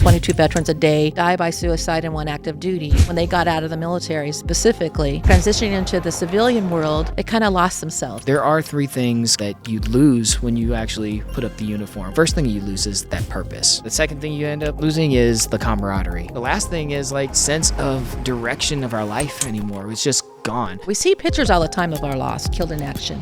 22 veterans a day die by suicide in one active duty. When they got out of the military specifically, transitioning into the civilian world, they kind of lost themselves. There are three things that you lose when you actually put up the uniform. First thing you lose is that purpose. The second thing you end up losing is the camaraderie. The last thing is like sense of direction of our life anymore. It's just gone. We see pictures all the time of our lost, killed in action,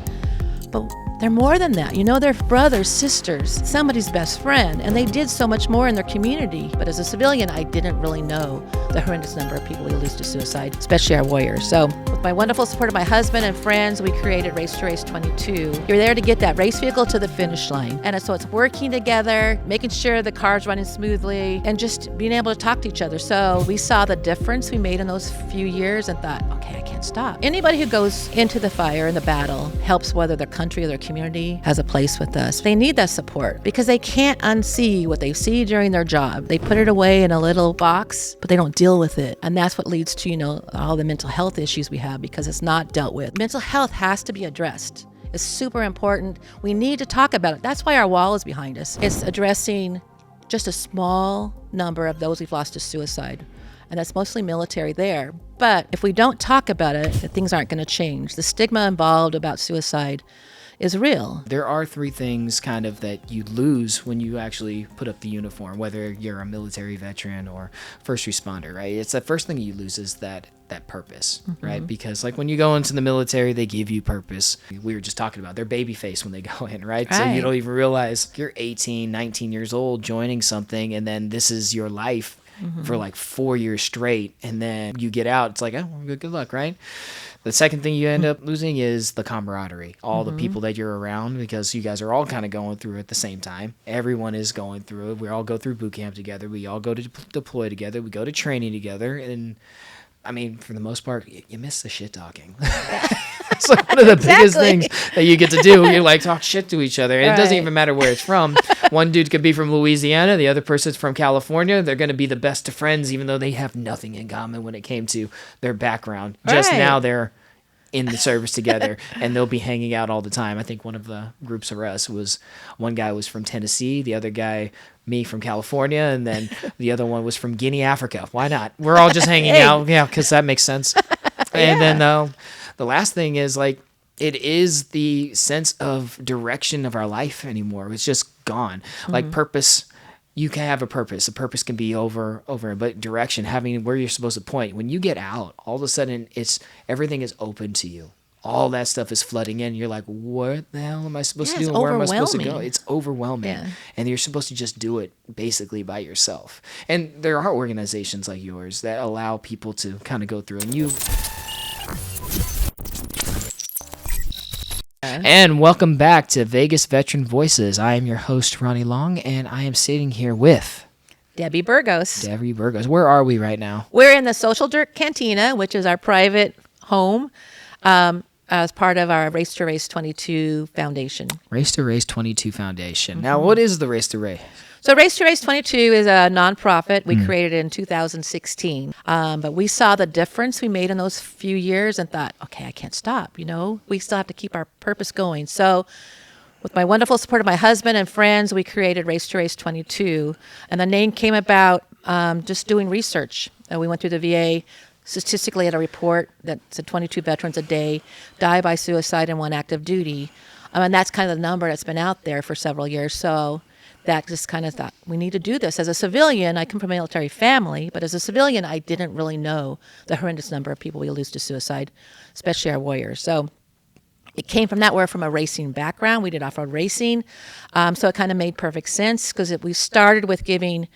but they're more than that. You know, they're brothers, sisters, somebody's best friend, and they did so much more in their community. But as a civilian, I didn't really know the horrendous number of people we lose to suicide, especially our warriors. So with my wonderful support of my husband and friends, we created Race to Race 22. You're there to get that race vehicle to the finish line. And so it's working together, making sure the car's running smoothly, and just being able to talk to each other. So we saw the difference we made in those few years and thought, okay, I can't stop. Anybody who goes into the fire and the battle helps whether their country or their community has a place with us. They need that support because they can't unsee what they see during their job. They put it away in a little box, but they don't deal with it. And that's what leads to, all the mental health issues we have because it's not dealt with. Mental health has to be addressed. It's super important. We need to talk about it. That's why our wall is behind us. It's addressing just a small number of those we've lost to suicide. And that's mostly military there. But if we don't talk about it, things aren't going to change. The stigma involved about suicide is real. There are three things kind of that you lose when you actually put up the uniform, whether you're a military veteran or first responder, right? It's the first thing you lose is that purpose, right? Because like when you go into the military, they give you purpose. We were just talking about their baby face when they go in, right? So you don't even realize you're 18, 19 years old joining something, and then this is your life for like 4 years straight. And then you get out, it's like, oh, good luck, right? The second thing you end up losing is the camaraderie. All the people that you're around, because you guys are all kind of going through it at the same time. Everyone is going through it. We all go through boot camp together. We all go to deploy together. We go to training together. And I mean, for the most part, you miss the shit talking. It's like one of the biggest things that you get to do. You like talk shit to each other. And it doesn't even matter where it's from. One dude could be from Louisiana. The other person's from California. They're going to be the best of friends, even though they have nothing in common when it came to their background. Just now they're in the service together and they'll be hanging out all the time. I think one of the groups of us was, one guy was from Tennessee, the other guy, me, from California, and then the other one was from Guinea, Africa. Why not? We're all just hanging out. Yeah, because that makes sense. And then the last thing is like, it is the sense of direction of our life anymore. It's just gone. Like purpose, you can have a purpose. A purpose can be over, but direction, having where you're supposed to point. When you get out, all of a sudden everything is open to you. All that stuff is flooding in. You're like, what the hell am I supposed to do? And where am I supposed to go? It's overwhelming. Yeah. And you're supposed to just do it basically by yourself. And there are organizations like yours that allow people to kind of go through. And welcome back to Vegas Veteran Voices. I am your host, Ronnie Long, and I am sitting here with Debbie Burgos. Debbie Burgos. Where are we right now? We're in the Social Dirt Cantina, which is our private home, as part of our Race to Race 22 Foundation. Race to Race 22 Foundation. Now, what is the Race to Race? So Race to Race 22 is a nonprofit. We created it in 2016. But we saw the difference we made in those few years and thought, okay, I can't stop. We still have to keep our purpose going. So with my wonderful support of my husband and friends, we created Race to Race 22. And the name came about just doing research. We went through the VA. Statistically, had a report that said 22 veterans a day die by suicide in one active duty. And that's kind of the number that's been out there for several years. So that just kind of thought, we need to do this. As a civilian, I come from a military family, but as a civilian, I didn't really know the horrendous number of people we lose to suicide, especially our warriors. So it came from that. We're from a racing background. We did off-road racing. So it kind of made perfect sense because we started with giving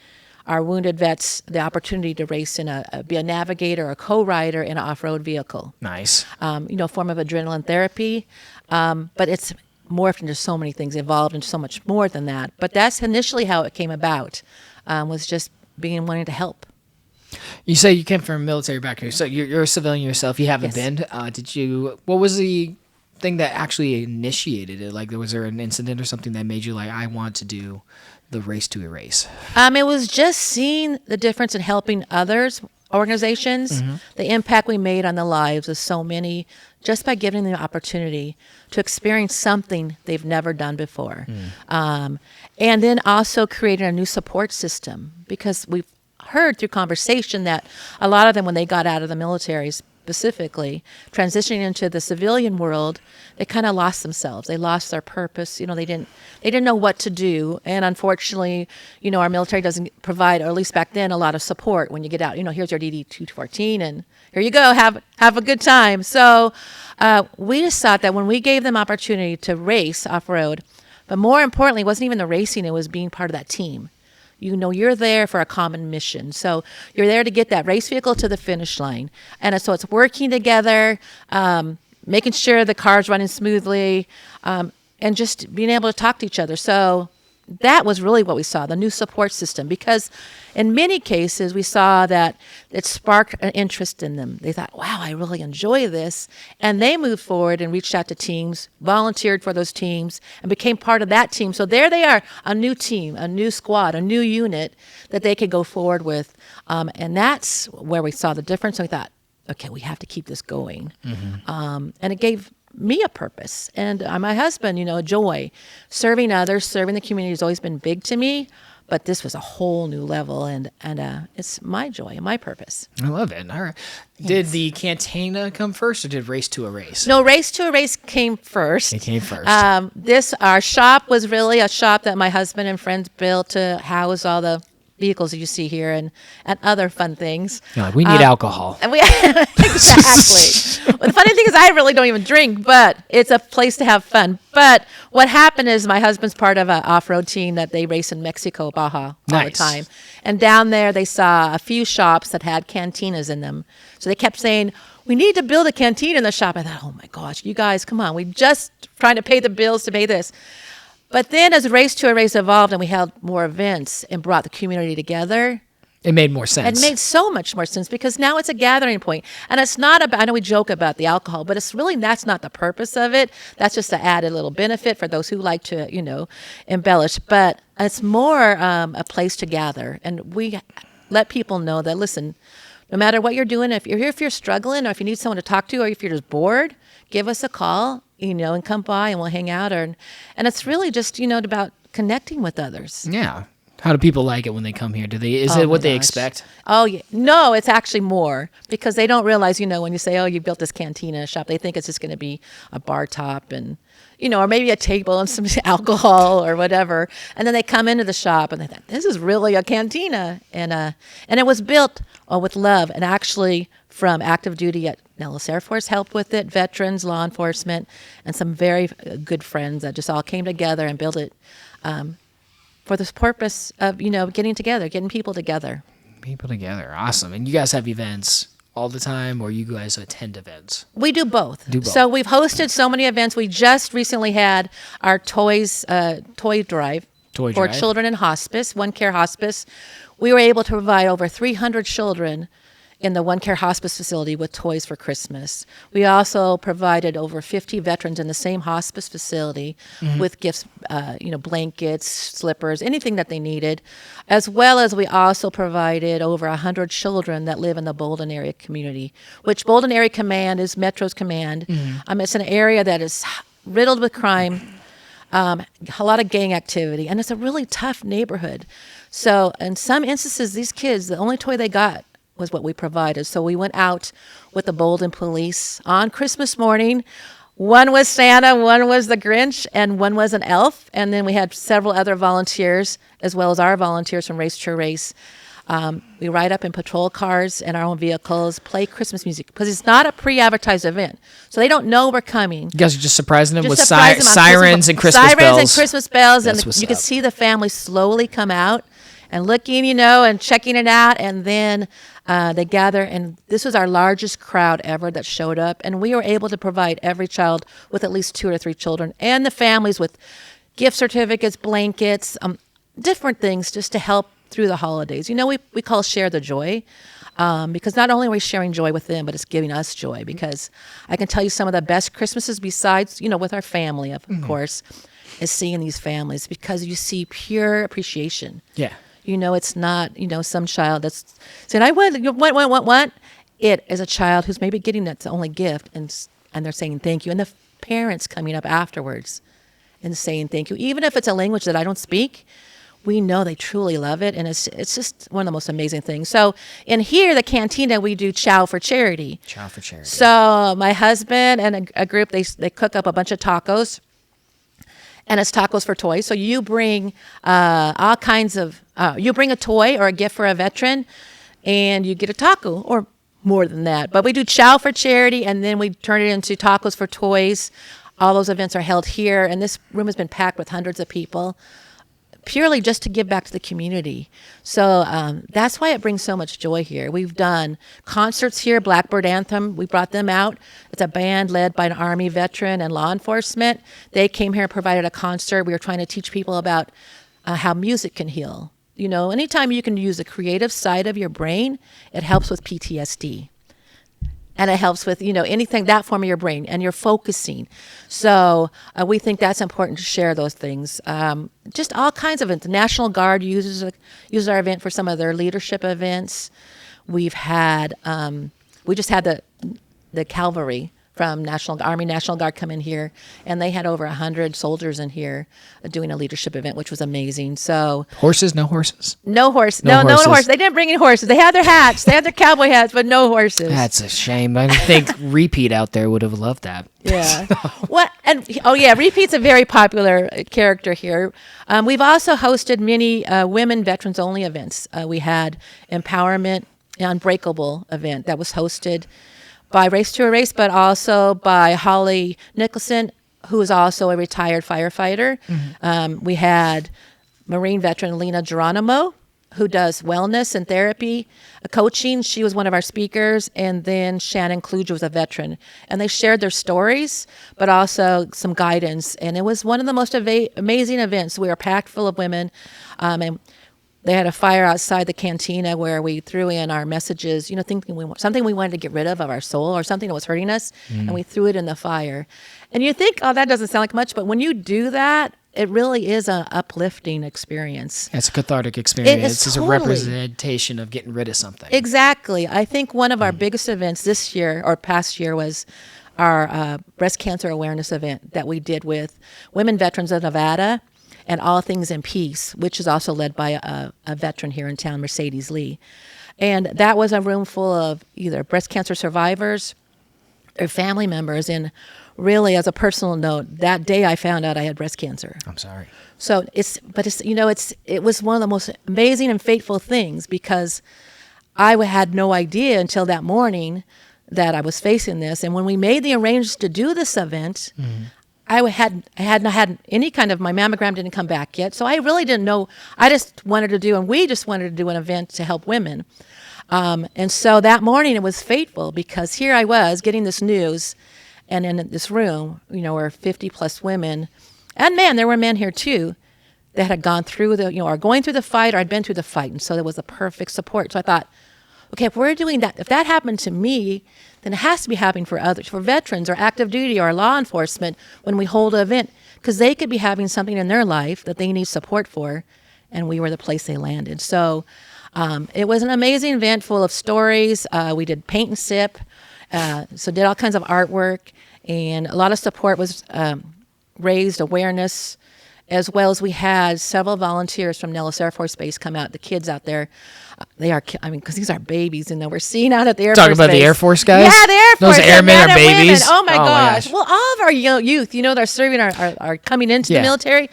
our wounded vets the opportunity to race be a navigator, a co-rider in an off-road vehicle. Nice. Form of adrenaline therapy. But it's morphed into so many things, evolved into so much more than that. But that's initially how it came about, was just wanting to help. You say you came from a military background, so you're a civilian yourself. You haven't been. What was the thing that actually initiated it? Like, was there an incident or something that made you like, I want to do the Race to Erase? It was just seeing the difference in helping others, organizations, the impact we made on the lives of so many, just by giving them the opportunity to experience something they've never done before. And then also creating a new support system, because we've heard through conversation that a lot of them, when they got out of the military specifically, transitioning into the civilian world, they kind of lost themselves. They lost their purpose. You know, they didn't know what to do. And unfortunately, you know, our military doesn't provide, or at least back then, a lot of support when you get out. You know, here's your DD-214, and here you go, have a good time. So we just thought that when we gave them opportunity to race off-road, but more importantly, it wasn't even the racing, it was being part of that team. You know, you're there for a common mission. So you're there to get that race vehicle to the finish line. And so it's working together, making sure the car's running smoothly, and just being able to talk to each other. So that was really what we saw, the new support system, because in many cases we saw that it sparked an interest in them. They thought, wow, I really enjoy this. And they moved forward and reached out to teams, volunteered for those teams, and became part of that team. So there they are, a new team, a new squad, a new unit that they could go forward with. And that's where we saw the difference. And we thought, okay, we have to keep this going. And it gave me a purpose, and my husband, you know, a joy. Serving others, serving the community has always been big to me, but this was a whole new level, and it's my joy and my purpose. I love it. All right. Did the cantina come first, or did Race to a Race? No, Race to a Race came first. It came first. Our shop was really a shop that my husband and friends built to house all the vehicles that you see here, and other fun things. You're like, we need alcohol. And exactly. Well, the funny thing is, I really don't even drink, but it's a place to have fun. But what happened is, my husband's part of an off-road team that they race in Mexico, Baja, all the time. And down there, they saw a few shops that had cantinas in them. So they kept saying, we need to build a cantina in the shop. I thought, oh my gosh, you guys, come on. We just trying to pay the bills to pay this. But then as Race to a Race evolved and we held more events and brought the community together, it made more sense. It made so much more sense, because now it's a gathering point. And it's not about, I know we joke about the alcohol, but it's really, that's not the purpose of it. That's just an added little benefit for those who like to, you know, embellish. But it's more a place to gather. And we let people know that, listen, no matter what you're doing, if you're struggling, or if you need someone to talk to, or if you're just bored, give us a call, you know, and come by and we'll hang out. And it's really just, you know, about connecting with others. Yeah. How do people like it when they come here? Is it what they expect? Oh, yeah. No, it's actually more, because they don't realize, you know, when you say, oh, you built this cantina shop, they think it's just going to be a bar top and, you know, or maybe a table and some alcohol or whatever. And then they come into the shop and they think, this is really a cantina. And it was built with love, and actually from active duty at Nellis Air Force helped with it, veterans, law enforcement, and some very good friends that just all came together and built it for this purpose of, you know, getting together, getting people together. People together. Awesome. And you guys have events all the time, or you guys attend events? We do both. So we've hosted so many events. We just recently had our toy drive for children in hospice, One Care Hospice. We were able to provide over 300 children in the One Care Hospice facility with toys for Christmas. We also provided over 50 veterans in the same hospice facility with gifts, you know, blankets, slippers, anything that they needed, as well as we also provided over 100 children that live in the Bolden area community, which Bolden Area Command is Metro's command. It's an area that is riddled with crime, a lot of gang activity, and it's a really tough neighborhood. So in some instances, these kids, the only toy they got was what we provided. So we went out with the Bolden police on Christmas morning. One was Santa, one was the Grinch, and one was an elf. And then we had several other volunteers, as well as our volunteers from Race to Race. We ride up in patrol cars and our own vehicles, play Christmas music, because it's not a pre-advertised event. So they don't know we're coming. You guys are just surprising them with sirens and Christmas bells. Sirens and Christmas bells. And you can see the family slowly come out and looking, you know, and checking it out. And then they gather, and this was our largest crowd ever that showed up. And we were able to provide every child with at least 2 or 3 children, and the families with gift certificates, blankets, different things just to help through the holidays. You know, we call Share the Joy, because not only are we sharing joy with them, but it's giving us joy. Because I can tell you some of the best Christmases, besides, you know, with our family, of course, is seeing these families, because you see pure appreciation. Yeah. You know, it's not, you know, some child that's saying, I want. It is a child who's maybe getting that's the only gift, and they're saying thank you. And the parents coming up afterwards and saying thank you. Even if it's a language that I don't speak, we know they truly love it, and it's just one of the most amazing things. So in here, the cantina, we do chow for charity. Chow for charity. So my husband and a group, they cook up a bunch of tacos, and it's tacos for toys. So you bring all kinds of, you bring a toy or a gift for a veteran, and you get a taco or more than that. But we do chow for charity, and then we turn it into tacos for toys. All those events are held here, and this room has been packed with hundreds of people, purely just to give back to the community. So that's why it brings so much joy here. We've done concerts here, Blackbird Anthem. We brought them out. It's a band led by an Army veteran and law enforcement. They came here and provided a concert. We were trying to teach people about how music can heal. You know, anytime you can use the creative side of your brain, it helps with PTSD. And it helps with, you know, anything, that form of your brain, and you're focusing. So we think that's important to share those things. Just all kinds of events. The National Guard uses our event for some of their leadership events. We've had, we just had the cavalry from Army National Guard come in here, and they had over 100 soldiers in here doing a leadership event, which was amazing. So horses, no horses? No horse. No horse. They didn't bring any horses. They had their hats. They had their cowboy hats, but no horses. That's a shame. I think Repeat out there would have loved that. Yeah. What? And Repeat's a very popular character here. We've also hosted many women veterans only events. We had Empowerment Unbreakable event that was hosted by Race to Erase, but also by Holly Nicholson, who is also a retired firefighter. Mm-hmm. We had Marine veteran Lena Geronimo, who does wellness and therapy, coaching. She was one of our speakers. And then Shannon Kluge was a veteran. And they shared their stories, but also some guidance. And it was one of the most amazing events. We were packed full of women. And they had a fire outside the cantina where we threw in our messages, you know, thinking something we wanted to get rid of our soul or something that was hurting us, and we threw it in the fire. And you think, oh, that doesn't sound like much, but when you do that, it really is an uplifting experience. It's a cathartic experience. It's totally a representation of getting rid of something. Exactly. I think one of our biggest events this year or past year was our breast cancer awareness event that we did with women veterans of Nevada and All Things in Peace, which is also led by a veteran here in town, Mercedes Lee. And that was a room full of either breast cancer survivors or family members. And really, as a personal note, that day I found out I had breast cancer. I'm sorry. So it was one of the most amazing and fateful things, because I had no idea until that morning that I was facing this. And when we made the arrangements to do this event, I hadn't had any kind of, my mammogram didn't come back yet. So I really didn't know. We just wanted to do an event to help women. And so that morning it was fateful, because here I was getting this news, and in this room, you know, were 50 plus women and men. There were men here too that had gone through or going through the fight, or had been through the fight. And so there was a perfect support. So I thought, okay, if we're doing that, if that happened to me, then it has to be happening for others, for veterans or active duty or law enforcement when we hold an event, because they could be having something in their life that they need support for, and we were the place they landed. So it was an amazing event full of stories. We did paint and sip, so did all kinds of artwork, and a lot of support was raised, awareness, as well as we had several volunteers from Nellis Air Force Base come out. The kids out there, they are, because these are babies, and we're seeing out at the Air Force Base. Talk about the Air Force guys? Yeah, the Air Force. Those airmen are babies. Oh my gosh. Well, all of our youth, they're serving, are coming into the military.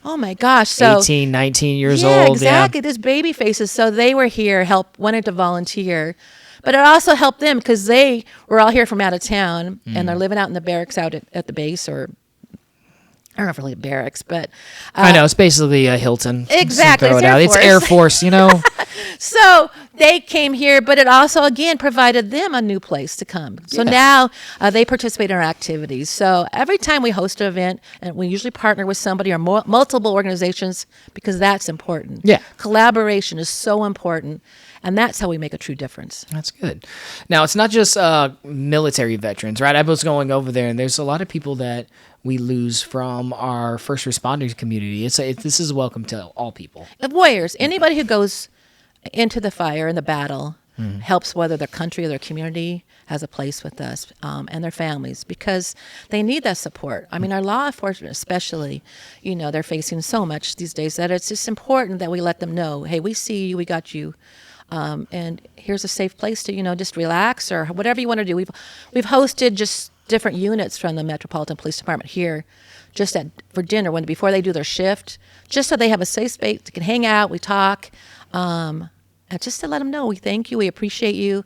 Oh my gosh. So 18, 19 years old. Yeah, exactly. These baby faces. So they were here, wanted to volunteer. But it also helped them, because they were all here from out of town, and they're living out in the barracks out at the base, or I don't know if really barracks, but I know it's basically a Hilton. Exactly, it's Air Force, So they came here, but it also again provided them a new place to come. So now they participate in our activities. So every time we host an event, and we usually partner with somebody or multiple organizations, because that's important. Yeah, collaboration is so important. And that's how we make a true difference. That's good. Now, it's not just military veterans, right? I was going over there, and there's a lot of people that we lose from our first responders community. This is welcome to all people. Warriors, anybody who goes into the fire, in the battle, helps whether their country or their community has a place with us, and their families, because they need that support. I mean, our law enforcement especially, they're facing so much these days that it's just important that we let them know, hey, we see you, we got you. And here's a safe place to, just relax or whatever you want to do. We've hosted just different units from the Metropolitan Police Department here just for dinner before they do their shift, just so they have a safe space, they can hang out, we talk, and just to let them know we thank you, we appreciate you.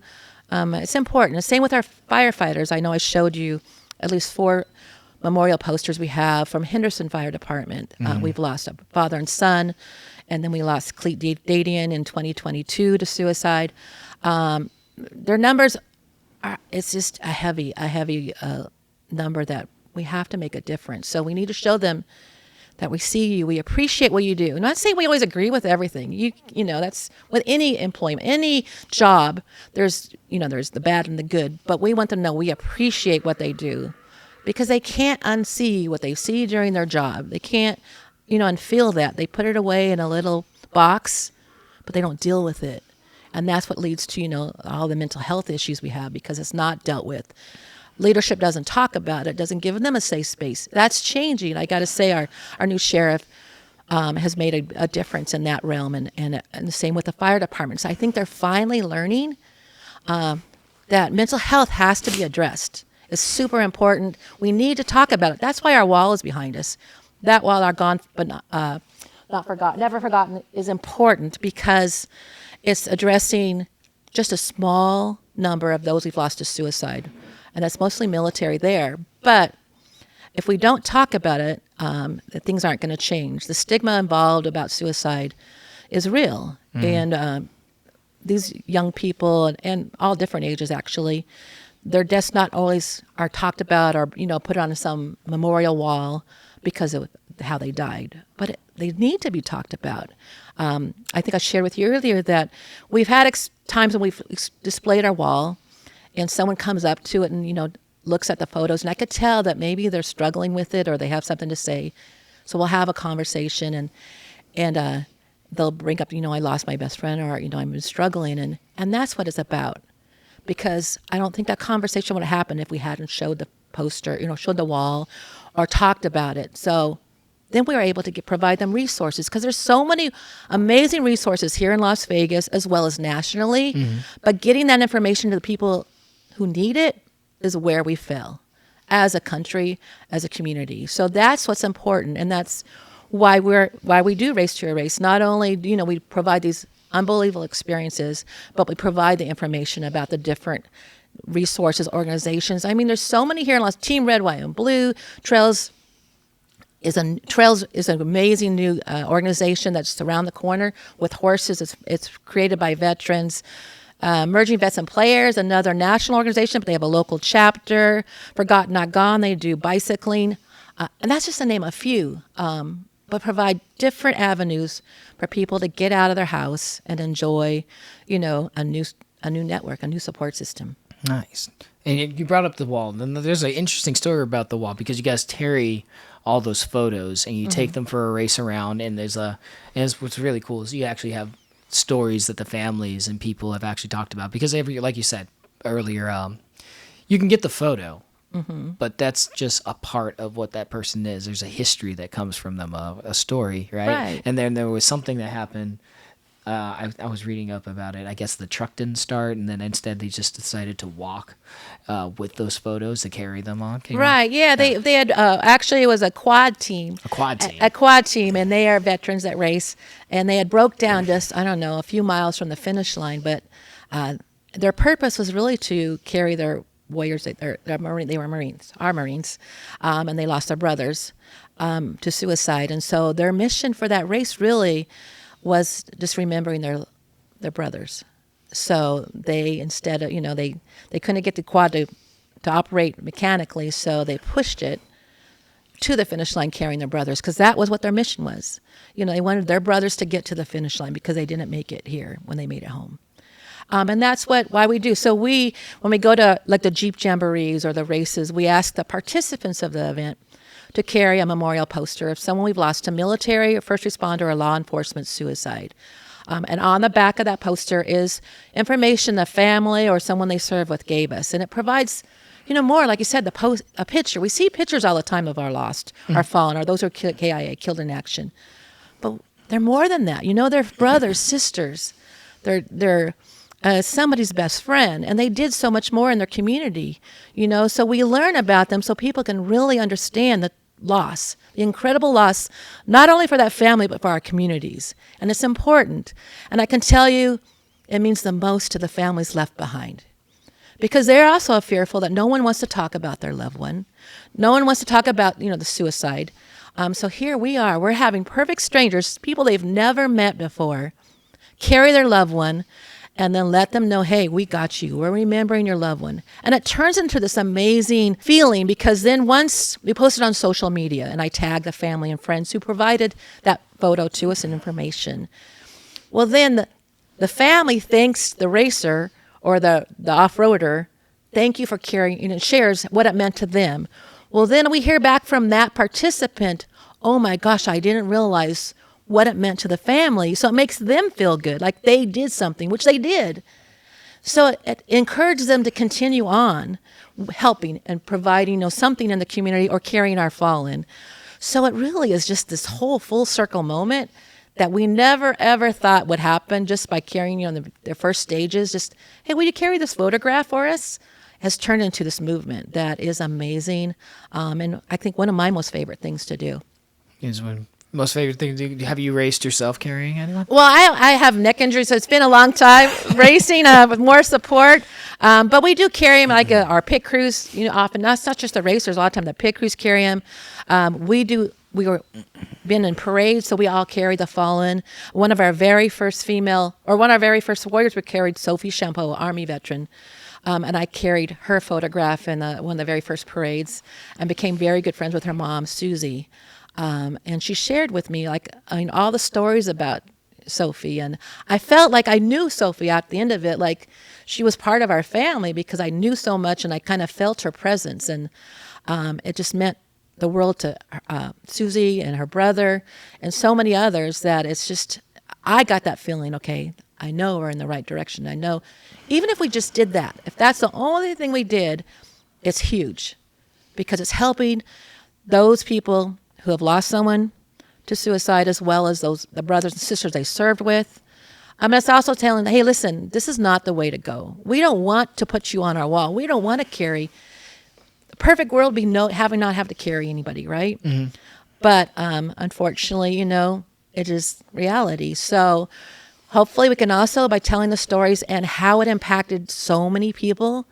It's important. The same with our firefighters. I know I showed you at least 4 memorial posters we have from Henderson Fire Department. We've lost a father and son, and then we lost Cleet Dadian in 2022 to suicide. Their numbers it's just a heavy number that we have to make a difference. So we need to show them that we see you, we appreciate what you do. I'm not saying we always agree with everything. You know, that's with any employment, any job, there's the bad and the good, but we want them to know we appreciate what they do, because they can't unsee what they see during their job. They can't, unfeel that. They put it away in a little box, but they don't deal with it. And that's what leads to, all the mental health issues we have, because it's not dealt with. Leadership doesn't talk about it, doesn't give them a safe space. That's changing. I got to say, our new sheriff has made a difference in that realm, and the same with the fire departments. I think they're finally learning that mental health has to be addressed. It's super important. We need to talk about it. That's why our wall is behind us. That wall, our gone but not forgotten, never forgotten, is important because it's addressing just a small number of those we've lost to suicide. And that's mostly military there. But if we don't talk about it, things aren't going to change. The stigma involved about suicide is real. And these young people, and all different ages actually, their deaths not always are talked about or, put on some memorial wall because of how they died. But they need to be talked about. I think I shared with you earlier that we've had times when we've displayed our wall, and someone comes up to it and, looks at the photos, and I could tell that maybe they're struggling with it or they have something to say. So we'll have a conversation, and they'll bring up, I lost my best friend, or, I'm struggling. And that's what it's about. Because I don't think that conversation would have happened if we hadn't showed the poster, showed the wall or talked about it. So then we were able to provide them resources, because there's so many amazing resources here in Las Vegas as well as nationally. But getting that information to the people who need it is where we fail as a country, as a community. So that's what's important, and that's why we do Race to Erase. Not only we provide these unbelievable experiences, but we provide the information about the different resources, organizations. I mean, there's so many here in Las Team Red, White, and Blue. Trails is an amazing new organization that's around the corner with horses. It's created by veterans. Merging Vets and Players, another national organization, but they have a local chapter. Forgotten Not Gone, they do bicycling. And that's just to name a few, but provide different avenues for people to get out of their house and enjoy, a new network, a new support system. Nice. And you brought up the wall. Then there's an interesting story about the wall, because you guys carry all those photos and you take them for a race around. And what's really cool is you actually have stories that the families and people have actually talked about, because like you said earlier, you can get the photo, but that's just a part of what that person is. There's a history that comes from them, a story, right? And then there was something that happened. I was reading up about it. I guess the truck didn't start, and then instead they just decided to walk with those photos to carry them on. Yeah. They had actually, it was a quad team. A quad team, and they are veterans that race, and they had broke down just, a few miles from the finish line, but their purpose was really to carry their warriors. They were Marines, our Marines, and they lost their brothers to suicide, and so their mission for that race really was just remembering their brothers. So they, instead of, they couldn't get the quad to operate mechanically, so they pushed it to the finish line carrying their brothers, because that was what their mission was. They wanted their brothers to get to the finish line because they didn't make it here when they made it home. And that's why we do. So when we go to like the Jeep Jamborees or the races, we ask the participants of the event to carry a memorial poster of someone we've lost to military or first responder or law enforcement suicide. And on the back of that poster is information the family or someone they serve with gave us. And it provides, more, like you said, a picture. We see pictures all the time of our lost, our fallen, or those who are KIA, killed in action. But they're more than that. They're brothers, sisters. They're somebody's best friend. And they did so much more in their community, So we learn about them so people can really understand the loss, the incredible loss, not only for that family, but for our communities. And it's important. And I can tell you, it means the most to the families left behind. Because they're also fearful that no one wants to talk about their loved one. No one wants to talk about, the suicide. So here we are. We're having perfect strangers, people they've never met before, carry their loved one, and then let them know, hey, we got you. We're remembering your loved one. And it turns into this amazing feeling because then once we post it on social media and I tag the family and friends who provided that photo to us and information, well, then the family thanks the racer or the off-roader, thank you for carrying, shares what it meant to them. Well, then we hear back from that participant, oh my gosh, I didn't realize what it meant to the family. So it makes them feel good, like they did something, which they did. So it encourages them to continue on helping and providing something in the community or carrying our fallen. So it really is just this whole full circle moment that we never, ever thought would happen just by carrying their first stages. Just, hey, will you carry this photograph for us? Has turned into this movement that is amazing. And I think one of my most favorite things to do. Is one most favorite thing to do. Have you raced yourself carrying anyone? Well, I have neck injuries, so it's been a long time racing with more support. But we do carry them like our pit crews, often. That's not just the racers. A lot of time the pit crews carry them. We were been in parades, so we all carry the fallen. One of our very first warriors, we carried Sophie Champeau, Army veteran. And I carried her photograph in one of the very first parades and became very good friends with her mom, Susie. And she shared with me all the stories about Sophie. And I felt like I knew Sophie at the end of it, like she was part of our family because I knew so much and I kind of felt her presence. And it just meant the world to Susie and her brother and so many others that it's just, I got that feeling, okay, I know we're in the right direction. I know even if we just did that, if that's the only thing we did, it's huge because it's helping those people who have lost someone to suicide as well as the brothers and sisters they served with. It's also telling, hey, listen, this is not the way to go. We don't want to put you on our wall. We don't want to carry. The perfect world would be not have to carry anybody, right? Mm-hmm. But unfortunately, it is reality. So hopefully we can also, by telling the stories and how it impacted so many people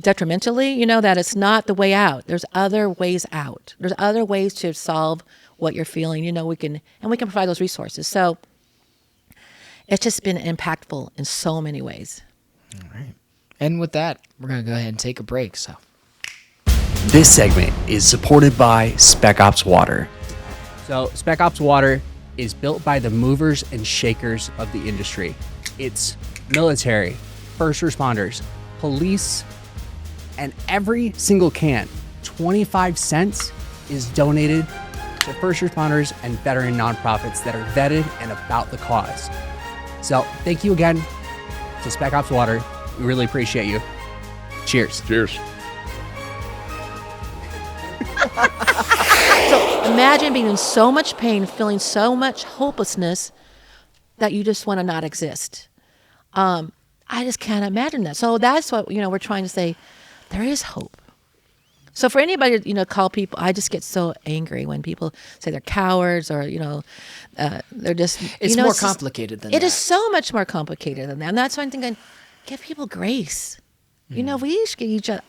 detrimentally, that it's not the way out. There's other ways out. There's other ways to solve what you're feeling. We can provide those resources. So it's just been impactful in so many ways. All right. And with that, we're going to go ahead and take a break. So this segment is supported by Spec Ops Water. So Spec Ops Water is built by the movers and shakers of the industry. It's military, first responders, police, and every single can, 25 cents, is donated to first responders and veteran nonprofits that are vetted and about the cause. So thank you again to Spec Ops Water. We really appreciate you. Cheers. Cheers. So imagine being in so much pain, feeling so much hopelessness that you just want to not exist. I just can't imagine that. So that's what, we're trying to say. There is hope. So for anybody, call people, I just get so angry when people say they're cowards or, they're just... It's more complicated than that. It is so much more complicated than that. And that's why I'm thinking, give people grace. Mm-hmm. We each give each other...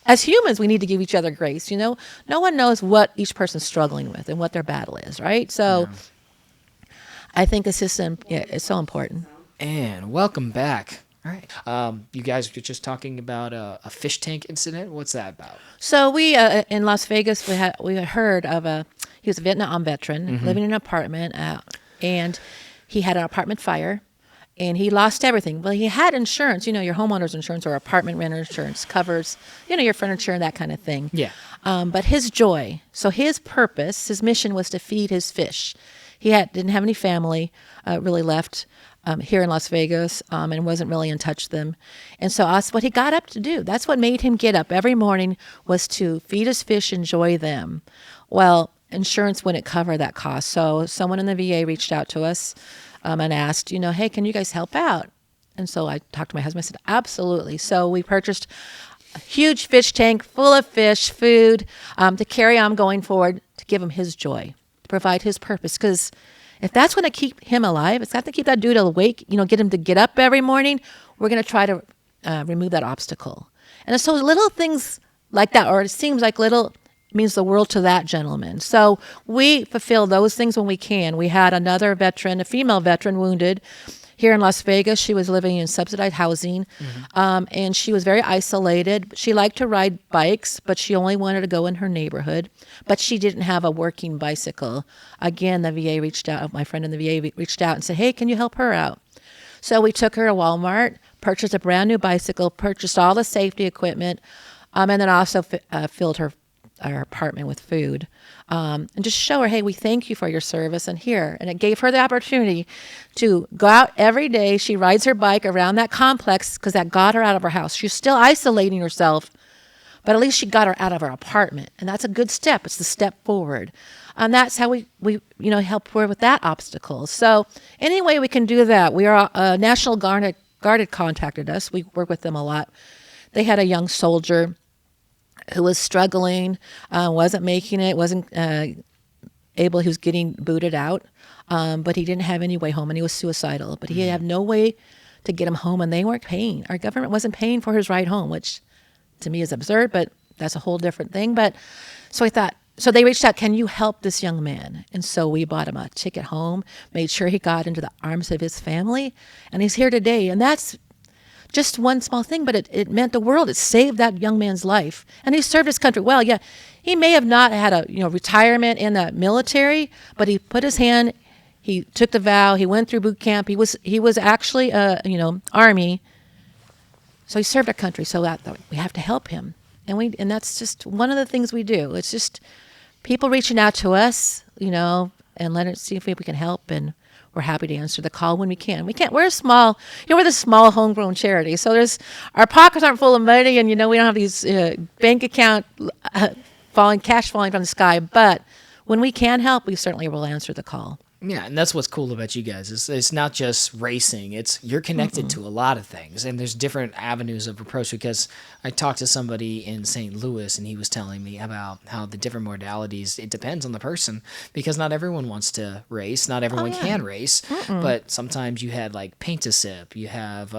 As humans, we need to give each other grace, No one knows what each person's struggling with and what their battle is, right? So I think it's just it's so important. And welcome back. All right. You guys were just talking about a fish tank incident. What's that about? So we in Las Vegas, we heard of he was a Vietnam veteran living in an apartment, and he had an apartment fire, and he lost everything. Well, he had insurance, your homeowner's insurance or apartment renter insurance covers, your furniture and that kind of thing. Yeah. But his joy, so his purpose, his mission was to feed his fish. didn't have any family really left here in Las Vegas, and wasn't really in touch with them. And so that's what he got up to do. That's what made him get up every morning, was to feed his fish, enjoy them. Well, insurance wouldn't cover that cost. So someone in the VA reached out to us and asked, hey, can you guys help out? And so I talked to my husband. I said, absolutely. So we purchased a huge fish tank full of fish, food, to carry on going forward, to give him his joy, to provide his purpose. Because if that's going to keep him alive, it's got to keep that dude awake, get him to get up every morning, we're going to try to remove that obstacle. And so little things like that, or it seems like little, means the world to that gentleman. So we fulfill those things when we can. We had another veteran, a female veteran, wounded here in Las Vegas. She was living in subsidized housing, and she was very isolated. She liked to ride bikes, but she only wanted to go in her neighborhood. But she didn't have a working bicycle. Again, the VA reached out. My friend in the VA reached out and said, hey, can you help her out? So we took her to Walmart, purchased a brand new bicycle, purchased all the safety equipment, and then also filled her apartment with food, and just show her, hey, we thank you for your service, and here. And it gave her the opportunity to go out every day. She rides her bike around that complex because that got her out of her house. She's still isolating herself, but at least she got her out of her apartment, and that's a good step. It's the step forward, and that's how we help her with that obstacle. So any way we can do that. We are National Guard had contacted us. We work with them a lot. They had a young soldier who was struggling, wasn't making it, wasn't able, he was getting booted out, but he didn't have any way home, and he was suicidal. But he had no way to get him home, and they weren't paying. Our government wasn't paying for his ride home, which to me is absurd, but that's a whole different thing. But so I thought, so they reached out, can you help this young man? And so we bought him a ticket home, made sure he got into the arms of his family, and he's here today. And that's just one small thing, but it meant the world. It saved that young man's life, and he served his country well. Yeah, he may have not had a retirement in the military, but he put his hand. He took the vow. He went through boot camp. He was actually Army. So he served our country. So that we have to help him, and that's just one of the things we do. It's just people reaching out to us, and let us see if we can help, and we're happy to answer the call when we can. We're a small, we're the small homegrown charity. So our pockets aren't full of money, and we don't have these bank account cash falling from the sky. But when we can help, we certainly will answer the call. Yeah, and that's what's cool about you guys. It's not just racing. You're connected to a lot of things, and there's different avenues of approach. Because I talked to somebody in St. Louis, and he was telling me about how the different modalities, it depends on the person, because not everyone wants to race, not everyone can race, but sometimes you had like paint a sip, you have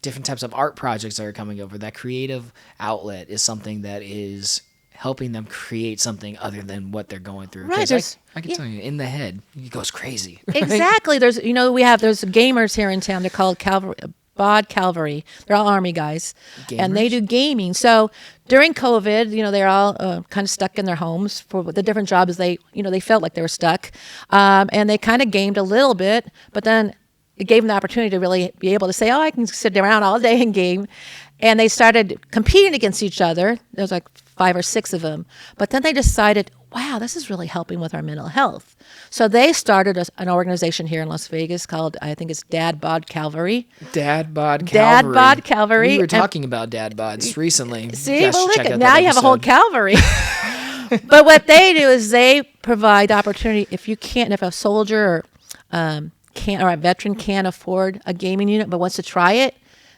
different types of art projects that are coming over. That creative outlet is something that is helping them create something other than what they're going through. Right. I can tell you, in the head, it goes crazy. Right? Exactly. There's gamers here in town. They're called Bod Calvary. They're all Army guys. Gamers? And they do gaming. So during COVID, they're all kind of stuck in their homes for the different jobs. They felt like they were stuck. And they kind of gamed a little bit, but then it gave them the opportunity to really be able to say, I can sit around all day and game. And they started competing against each other. There was like 5 or 6 of them. But then they decided, wow, this is really helping with our mental health. So they started an organization here in Las Vegas called, I think it's Dad Bod Calvary. Dad Bod Calvary. Dad Bod Calvary. We were talking about Dad Bods recently. See, well, look at now you have a whole Calvary. But what they do is they provide opportunity. If a soldier or a veteran can't afford a gaming unit but wants to try it,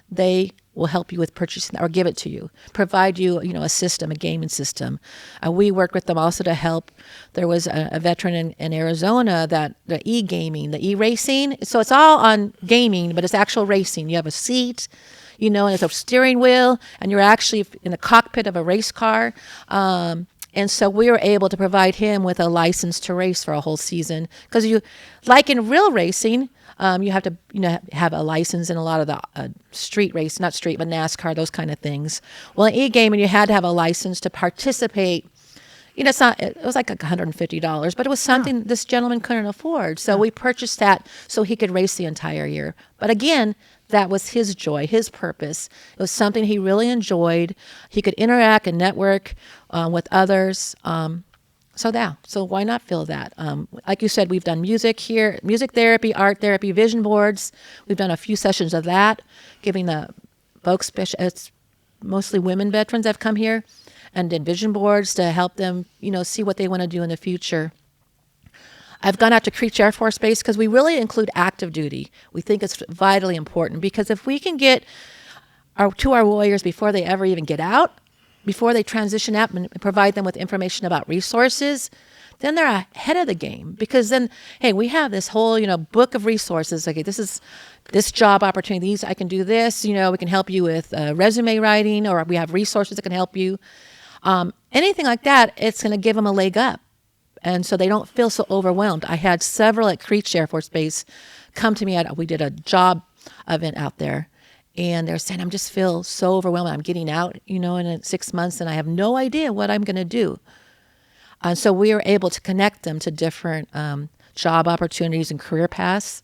they will help you with purchasing or give it to you, provide you, a system, a gaming system. We worked with them also to help. There was a veteran in Arizona that the e-gaming, the e-racing. So it's all on gaming, but it's actual racing. You have a seat, and it's a steering wheel, and you're actually in the cockpit of a race car. And so we were able to provide him with a license to race for a whole season. Because like in real racing, you have to, have a license in a lot of the street race, not street, but NASCAR, those kind of things. Well, in e-gaming, you had to have a license to participate. It was like $150, but it was something this gentleman couldn't afford. So we purchased that so he could race the entire year. But again, that was his joy, his purpose. It was something he really enjoyed. He could interact and network with others. So why not feel that? Like you said, we've done music here, music therapy, art therapy, vision boards. We've done a few sessions of that, giving the folks, it's mostly women veterans that have come here, and did vision boards to help them, see what they want to do in the future. I've gone out to Creech Air Force Base because we really include active duty. We think it's vitally important because if we can get to our warriors before they ever even get out, before they transition out and provide them with information about resources, then they're ahead of the game. Because then, hey, we have this whole, book of resources. Okay, this is this job opportunity. I can do this. We can help you with resume writing, or we have resources that can help you. Anything like that, it's going to give them a leg up. And so they don't feel so overwhelmed. I had several at Creech Air Force Base come to me. We did a job event out there. And they're saying, I just feel so overwhelmed. I'm getting out, in 6 months, and I have no idea what I'm going to do. And so we were able to connect them to different job opportunities and career paths,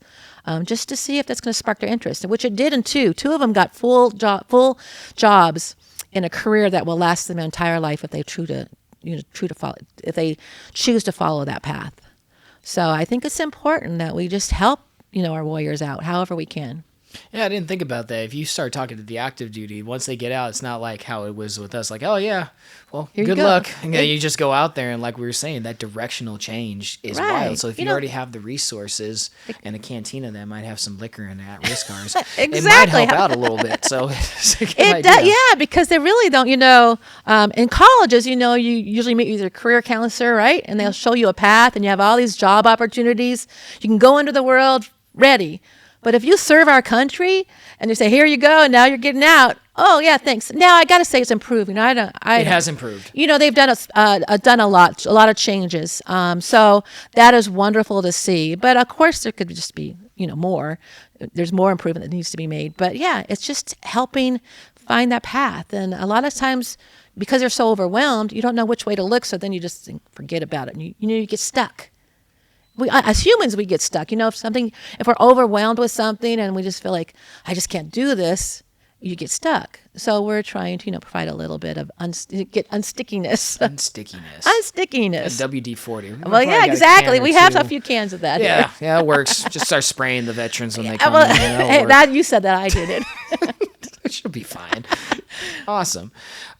just to see if that's going to spark their interest, which it did in two. Two of them got full jobs in a career that will last them their entire life if they if they choose to follow that path. So I think it's important that we just help, our warriors out however we can. Yeah, I didn't think about that. If you start talking to the active duty, once they get out, it's not like how it was with us. Like, oh, yeah, well, good luck. And you just go out there, and like we were saying, that directional change is wild. So if you already have the resources and a cantina that might have some liquor in at-risk cars, it might help out a little bit. So it's a good idea. Yeah, because they really don't, in colleges, you usually meet with your career counselor, right? And they'll show you a path, and you have all these job opportunities. You can go into the world ready. But if you serve our country and you say, here you go, and now you're getting out, oh, yeah, thanks. Now, I got to say it's improving. It has improved. They've done a lot of changes. So that is wonderful to see. But, of course, there could just be, more. There's more improvement that needs to be made. But, yeah, it's just helping find that path. And a lot of times, because they're so overwhelmed, you don't know which way to look, so then you just forget about it. And, you get stuck. As humans, we get stuck. If we're overwhelmed with something and we just feel like, I just can't do this, you get stuck. So we're trying to, provide a little bit of unstickiness. Unstickiness. WD-40. Well, yeah, exactly. We have a few cans of that here. Yeah, it works. Just start spraying the veterans when they come in. Hey, you said that. I did it. It should be fine. Awesome.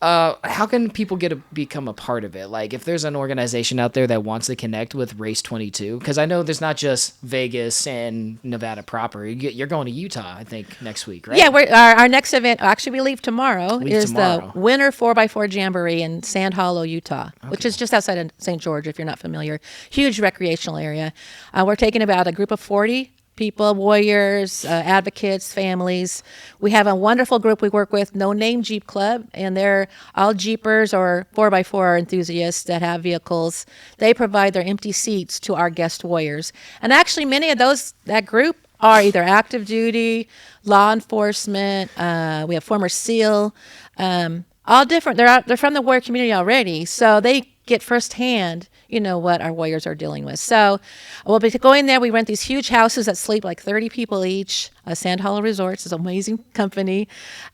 How can people become a part of it? Like, if there's an organization out there that wants to connect with Race 22, because I know there's not just Vegas and Nevada proper. You're going to Utah, I think, next week, right? Yeah, our next event, actually we leave tomorrow, the Winter 4x4 Jamboree in Sand Hollow, Utah, which is just outside of St. George, if you're not familiar. Huge recreational area. We're taking about a group of 40 people, warriors, advocates, families. We have a wonderful group we work with, No Name Jeep Club, and they're all Jeepers or 4x4 enthusiasts that have vehicles. They provide their empty seats to our guest warriors. And actually, many of that group are either active duty, law enforcement. We have former SEAL, all different. They're from the warrior community already, so they get firsthand, what our warriors are dealing with. So we'll be going there. We rent these huge houses that sleep like 30 people each. Sand Hollow Resorts is an amazing company.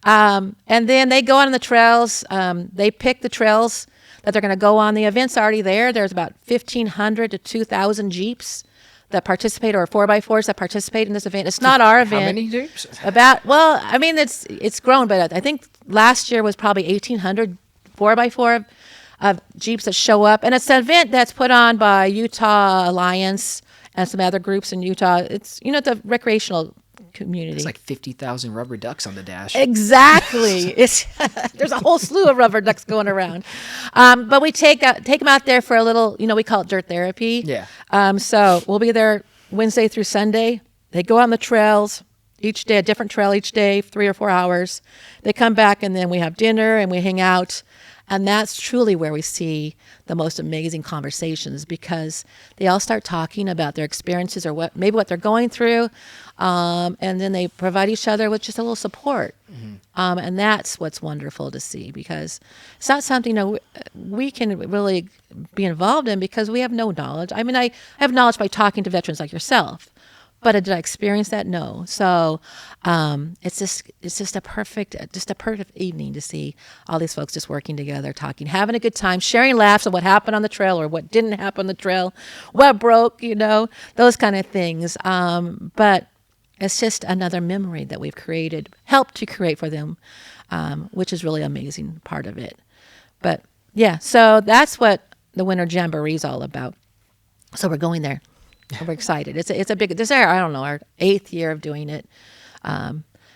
And then they go on the trails. They pick the trails that they're going to go on. The event's already there. There's about 1,500 to 2,000 Jeeps that participate, or 4x4s that participate in this event. It's not our event. How many Jeeps? It's grown, but I think last year was probably 1,800 4x4 of Jeeps that show up. And it's an event that's put on by Utah Alliance and some other groups in Utah. It's, the recreational community. It's like 50,000 rubber ducks on the dash. Exactly. There's a whole slew of rubber ducks going around. But we take them out there for a little, we call it dirt therapy. Yeah. So we'll be there Wednesday through Sunday. They go on the trails each day, a different trail each day, 3 or 4 hours. They come back, and then we have dinner and we hang out. And that's truly where we see the most amazing conversations, because they all start talking about their experiences or what they're going through. And then they provide each other with just a little support. Mm-hmm. And that's what's wonderful to see, because it's not something we can really be involved in because we have no knowledge. I mean, I have knowledge by talking to veterans like yourself, but did I experience that? No. So it's just a perfect evening to see all these folks just working together, talking, having a good time, sharing laughs of what happened on the trail or what didn't happen on the trail, what broke, those kind of things. But it's just another memory that we've helped to create for them, which is really amazing part of it. But yeah, so that's what the Winter Jamboree is all about. So we're going there. We're excited. This is our 8th year of doing it,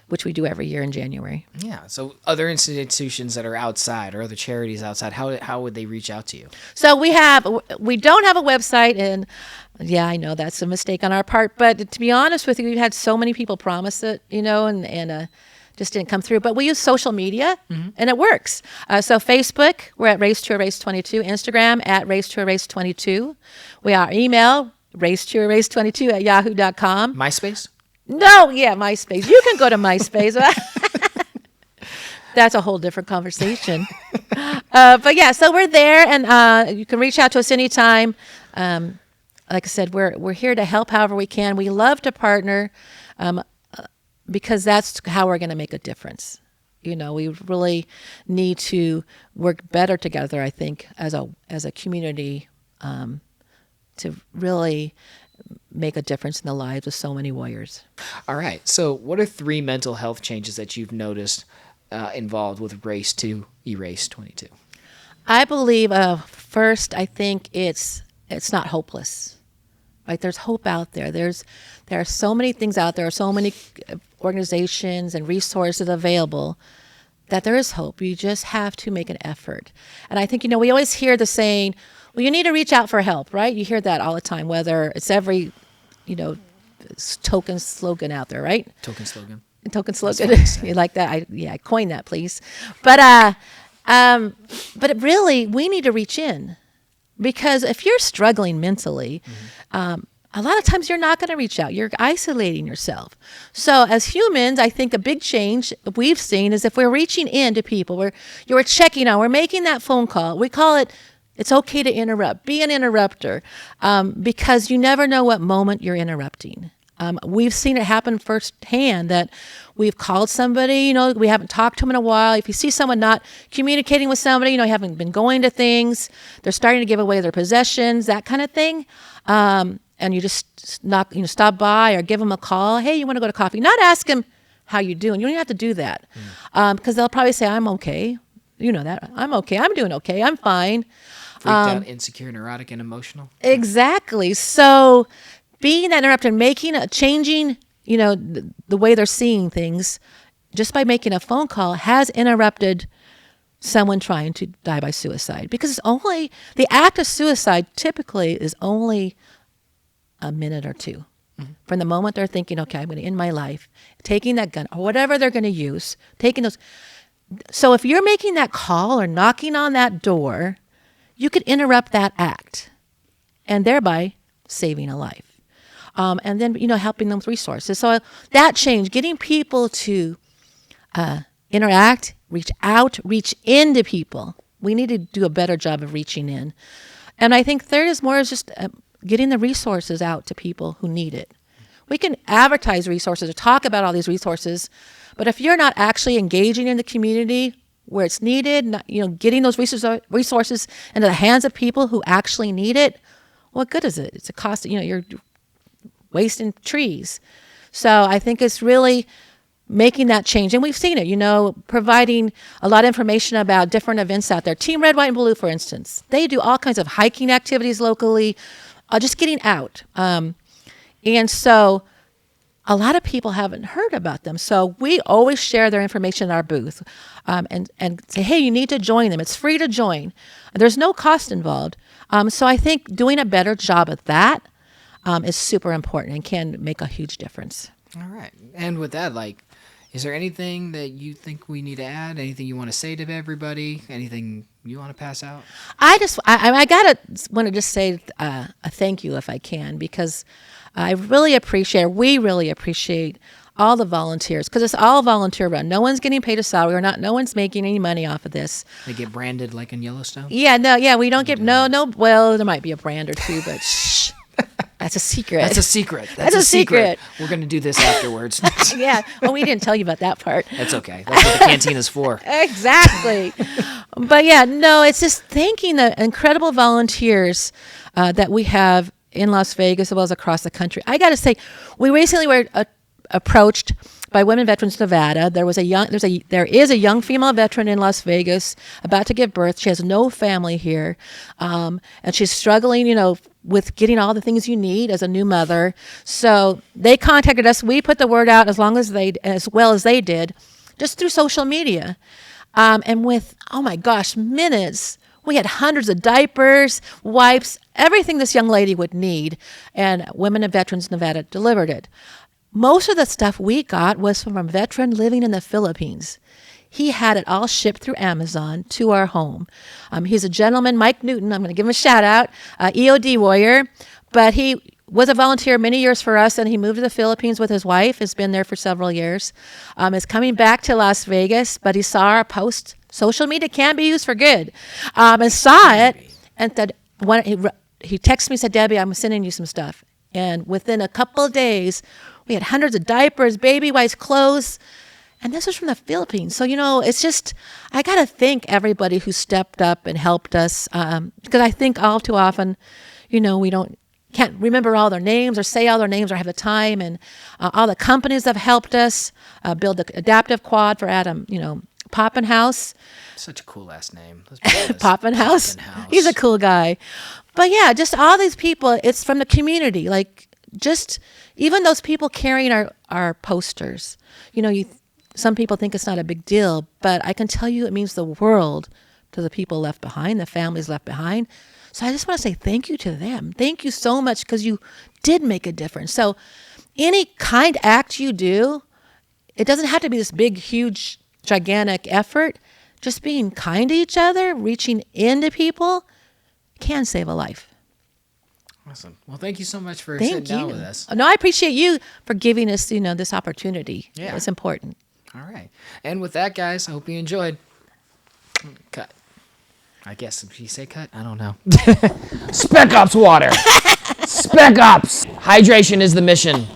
which we do every year in January. Yeah. So other institutions that are outside or other charities outside, how would they reach out to you? So we don't have a website, and yeah, I know that's a mistake on our part. But to be honest with you, we've had so many people promise it, and just didn't come through. But we use social media, and it works. So Facebook, we're at Race to a Race 22. Instagram at Race to a Race 22. We are email race22@yahoo.com. MySpace? No, yeah, MySpace. You can go to MySpace. That's a whole different conversation. But yeah, so we're there, and you can reach out to us anytime. Like I said, we're here to help however we can. We love to partner because that's how we're going to make a difference. We really need to work better together, I think, as a community to really make a difference in the lives of so many warriors. All right. So what are 3 mental health changes that you've noticed involved with Race to Erase 22? I believe first, I think it's not hopeless. Right? There's hope out there. There are so many things out there, so many organizations and resources available that there is hope. You just have to make an effort. And I think, we always hear the saying, well, you need to reach out for help, right? You hear that all the time, whether it's every, token slogan out there, right? Token slogan. You like that? I coined that, please. But really, we need to reach in, because if you're struggling mentally, a lot of times you're not going to reach out. You're isolating yourself. So as humans, I think a big change we've seen is if we're reaching in to people, we're checking on, we're making that phone call. We call it, it's okay to interrupt. Be an interrupter, because you never know what moment you're interrupting. We've seen it happen firsthand that we've called somebody, we haven't talked to them in a while. If you see someone not communicating with somebody, haven't been going to things, they're starting to give away their possessions, that kind of thing. And you just stop by or give them a call. Hey, you want to go to coffee? Not ask them how you doing. You don't even have to do that, because they'll probably say, I'm okay. You know that. I'm okay. I'm doing okay. I'm fine. Freaked out, insecure, neurotic, and emotional. Exactly. So being that interrupter, changing, the way they're seeing things, just by making a phone call has interrupted someone trying to die by suicide. Because the act of suicide typically is only a minute or two. From the moment they're thinking, okay, I'm going to end my life, taking that gun or whatever they're going to use, taking those. So if you're making that call or knocking on that door, you could interrupt that act and thereby saving a life. And then, helping them with resources. So that change, getting people to interact, reach out, reach into people. We need to do a better job of reaching in. And I think third is more is just getting the resources out to people who need it. We can advertise resources or talk about all these resources, but if you're not actually engaging in the community where it's needed, getting those resources into the hands of people who actually need it, what good is it? It's a cost, you're wasting trees. So I think it's really making that change. And we've seen it, providing a lot of information about different events out there. Team Red, White, and Blue, for instance, they do all kinds of hiking activities locally, just getting out. And so a lot of people haven't heard about them. So we always share their information in our booth and say, hey, you need to join them. It's free to join. There's no cost involved. So I think doing a better job of that is super important and can make a huge difference. All right. And with that, is there anything that you think we need to add? Anything you want to say to everybody? Anything you want to pass out? I want to just say a thank you if I can, because we really appreciate all the volunteers, because it's all volunteer run. No one's getting paid a salary no one's making any money off of this. They get branded like in Yellowstone? Yeah, we don't get, no, well, there might be a brand or two, but shh. That's a secret. That's a secret. That's a secret. We're going to do this afterwards. Yeah. Well, we didn't tell you about that part. That's okay. That's what the cantina's for. Exactly. But yeah, no, it's just thanking the incredible volunteers that we have in Las Vegas as well as across the country. I got to say, we recently were approached by Women Veterans Nevada. There is a young female veteran in Las Vegas about to give birth. She has no family here, and she's struggling, with getting all the things you need as a new mother. So they contacted us. We put the word out as well as they did, just through social media, and with minutes. We had hundreds of diapers, wipes, everything this young lady would need, and Women and Veterans Nevada delivered it. Most of the stuff we got was from a veteran living in the Philippines. He had it all shipped through Amazon to our home. He's a gentleman, Mike Newton. I'm going to give him a shout out, EOD warrior. But he was a volunteer many years for us, and he moved to the Philippines with his wife. Has been there for several years. Is coming back to Las Vegas, but he saw our post. Social media can be used for good, and saw it, and said, he texted me, said, Debbie, I'm sending you some stuff. And within a couple of days, we had hundreds of diapers, baby wipes, clothes, and this was from the Philippines. So, it's just, I got to thank everybody who stepped up and helped us, because I think all too often, we can't remember all their names or say all their names or have the time, and all the companies that have helped us build the adaptive quad for Adam, Poppin House. Such a cool last name. Poppin House. He's a cool guy. But yeah, just all these people, it's from the community. Like, just even those people carrying our posters. Some people think it's not a big deal, but I can tell you it means the world to the people left behind, the families left behind. So I just want to say thank you to them. Thank you so much, because you did make a difference. So any kind act you do, it doesn't have to be this big, huge, gigantic effort. Just being kind to each other, reaching into people, can save a life. Awesome. Well, thank you so much for sitting down with us. No, I appreciate you for giving us, this opportunity. Yeah. It's important. All right. And with that, guys, I hope you enjoyed. Cut. I guess if you say cut, I don't know. Spec Ops water. Spec Ops. Hydration is the mission.